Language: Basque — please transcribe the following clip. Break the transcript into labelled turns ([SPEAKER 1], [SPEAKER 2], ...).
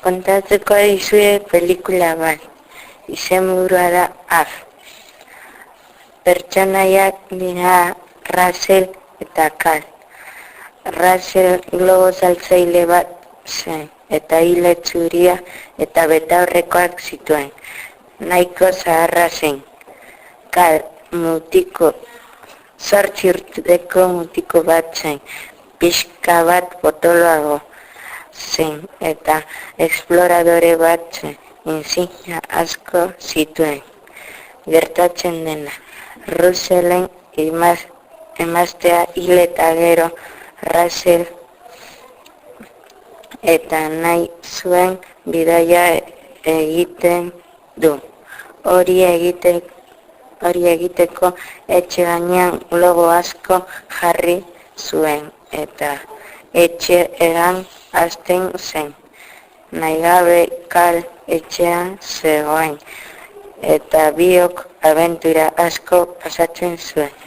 [SPEAKER 1] Kontatuko dizuet pelikula bat, izenburua da Af. Pertsonaiak dira Russell eta Cal. Russell globo saltzaile bat zen, eta ile zuria eta betaurrekoak zituen. Nahiko zaharra zen. Cal zortzi urteko mutiko bat zen, pixka bat potoloago zen, eta esploradore bat zen, insignia asko zituen. Gertatzen dena, Russellen emaztea hil eta gero Russell eta nahi zuen bidaia egiten du. Hori egiteko etxe gainean globo asko jarri zuen eta etxe egan hasten zen. Nahigabe Cal etxean zegoen eta biok abentura asko pasatzen zuen.